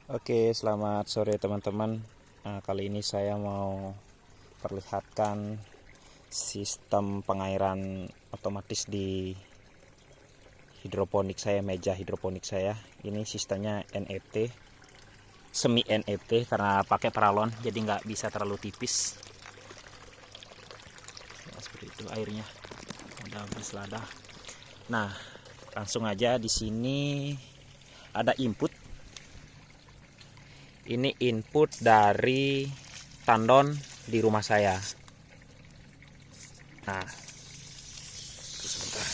Oke, selamat sore teman-teman. Nah, kali ini saya mau perlihatkan sistem pengairan otomatis di hidroponik saya, meja hidroponik saya. Ini sistemnya NFT, semi NFT karena pakai paralon, jadi nggak bisa terlalu tipis. Nah, seperti itu airnya, udah berselada. Nah, langsung aja di sini ada input. Ini input dari tandon di rumah saya. Nah, sebentar.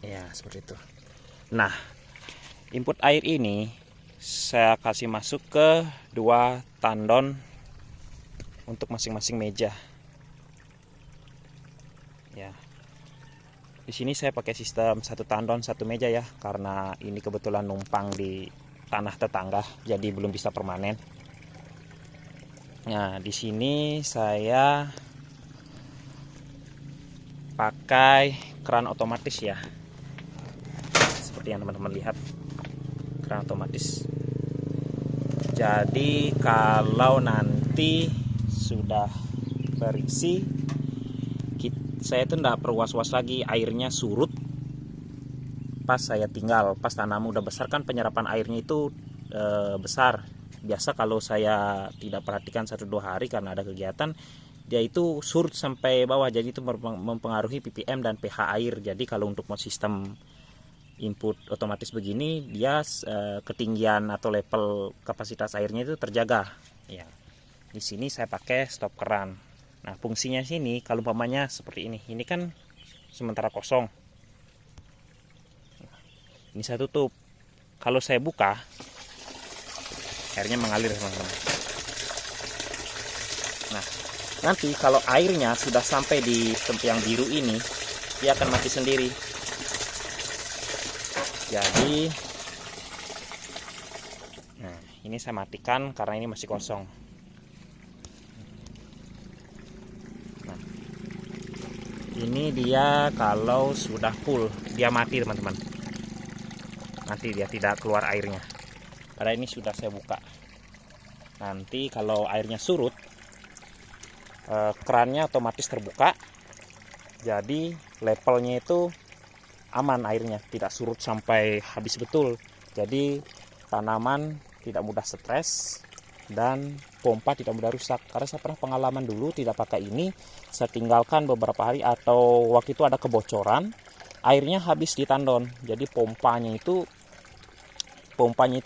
Ya, seperti itu. Nah, input air ini saya kasih masuk ke dua tandon untuk masing-masing meja. Ya. Di sini saya pakai sistem satu tandon satu meja ya, karena ini kebetulan numpang di tanah tetangga, jadi belum bisa permanen. Nah, di sini saya pakai keran otomatis ya. Seperti yang teman-teman lihat, keran otomatis. Jadi kalau nanti sudah berisi, saya itu tidak perlu was-was lagi airnya surut pas saya tinggal. Pas tanaman udah besar kan penyerapan airnya itu besar. Biasa kalau saya tidak perhatikan 1-2 hari karena ada kegiatan, dia itu surut sampai bawah, jadi itu mempengaruhi ppm dan pH air. Jadi kalau untuk sistem input otomatis begini, dia ketinggian atau level kapasitas airnya itu terjaga. Ya, di sini saya pakai stop keran. Nah, fungsinya sini kalau umpamanya seperti ini kan sementara kosong. Ini saya tutup. Kalau saya buka, airnya mengalir teman-teman. Nah, nanti kalau airnya sudah sampai di tempat yang biru ini, dia akan mati sendiri. Jadi, nah ini saya matikan karena ini masih kosong. Nah, ini dia kalau sudah full, dia mati teman-teman. Nanti dia tidak keluar airnya. Karena ini sudah saya buka. Nanti kalau airnya surut, kerannya otomatis terbuka. Jadi levelnya itu aman airnya, tidak surut sampai habis betul. Jadi tanaman tidak mudah stres dan pompa tidak mudah rusak. Karena saya pernah pengalaman dulu tidak pakai ini, saya tinggalkan beberapa hari atau waktu itu ada kebocoran, airnya habis di tandon. Jadi pompanya itu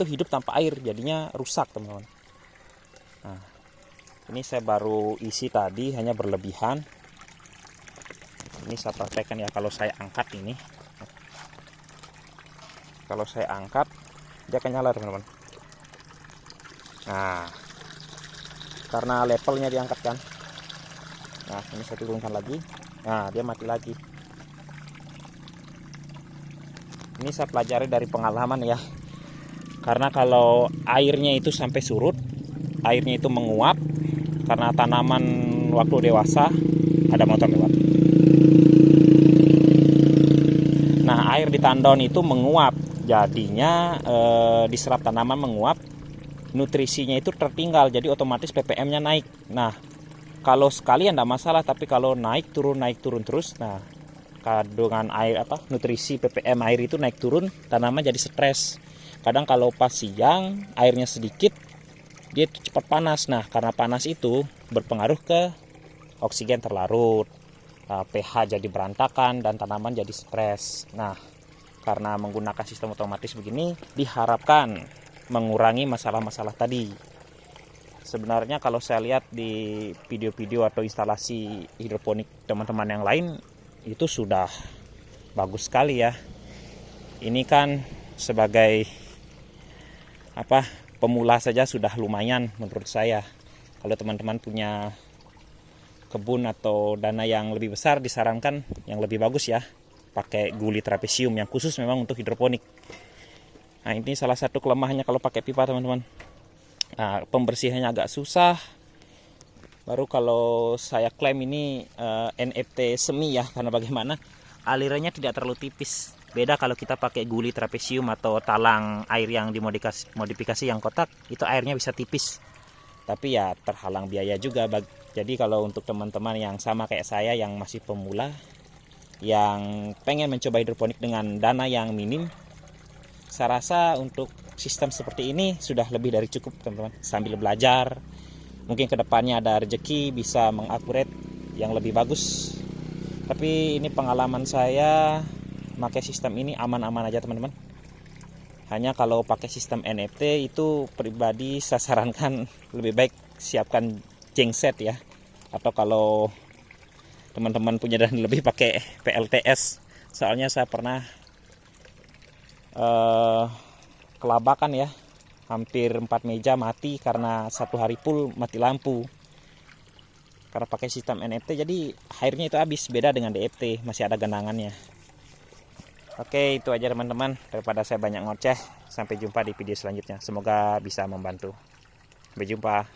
hidup tanpa air, jadinya rusak teman-teman. Nah, ini saya baru isi tadi, hanya berlebihan. Ini saya praktekkan ya, kalau saya angkat ini. Kalau saya angkat, dia akan nyala teman-teman. Nah, karena levelnya diangkat kan. Nah, ini saya turunkan lagi. Nah, dia mati lagi. Ini saya pelajari dari pengalaman ya. Karena kalau airnya itu sampai surut, airnya itu menguap, karena tanaman waktu dewasa, ada motor lewat. Nah, air di tandon itu menguap, jadinya diserap tanaman menguap, nutrisinya itu tertinggal, jadi otomatis ppm-nya naik. Nah, kalau sekalian tidak masalah, tapi kalau naik turun terus, nah kandungan air nutrisi ppm air itu naik turun, tanaman jadi stres. Kadang kalau pas siang airnya sedikit, dia cepat panas. Nah, karena panas itu berpengaruh ke oksigen terlarut, pH jadi berantakan dan tanaman jadi stres. Nah, karena menggunakan sistem otomatis begini diharapkan mengurangi masalah-masalah tadi. Sebenarnya kalau saya lihat di video-video atau instalasi hidroponik teman-teman yang lain, itu sudah bagus sekali ya. Ini kan sebagai pemula saja sudah lumayan menurut saya. Kalau teman-teman punya kebun atau dana yang lebih besar, disarankan yang lebih bagus ya, pakai guli trapesium yang khusus memang untuk hidroponik. Nah, ini salah satu kelemahannya kalau pakai pipa teman-teman. Nah, pembersihannya agak susah. Baru kalau saya klaim ini NFT semi ya, karena bagaimana alirannya tidak terlalu tipis. Beda kalau kita pakai guli trapesium atau talang air yang dimodifikasi yang kotak, itu airnya bisa tipis. Tapi ya terhalang biaya juga. Jadi kalau untuk teman-teman yang sama kayak saya yang masih pemula, yang pengen mencoba hidroponik dengan dana yang minim, saya rasa untuk sistem seperti ini sudah lebih dari cukup teman-teman. Sambil belajar, mungkin kedepannya ada rezeki bisa mengupgrade yang lebih bagus. Tapi ini pengalaman saya pakai sistem ini aman-aman aja teman-teman. Hanya kalau pakai sistem NFT itu pribadi saya sarankan lebih baik siapkan genset ya. Atau kalau teman-teman punya dan lebih pakai PLTS. Soalnya saya pernah kelabakan ya. Hampir 4 meja mati karena 1 hari full mati lampu. Karena pakai sistem NFT jadi airnya itu habis, beda dengan DFT masih ada genangannya. Oke, itu aja teman-teman, daripada saya banyak ngoceh. Sampai jumpa di video selanjutnya, semoga bisa membantu. Sampai jumpa.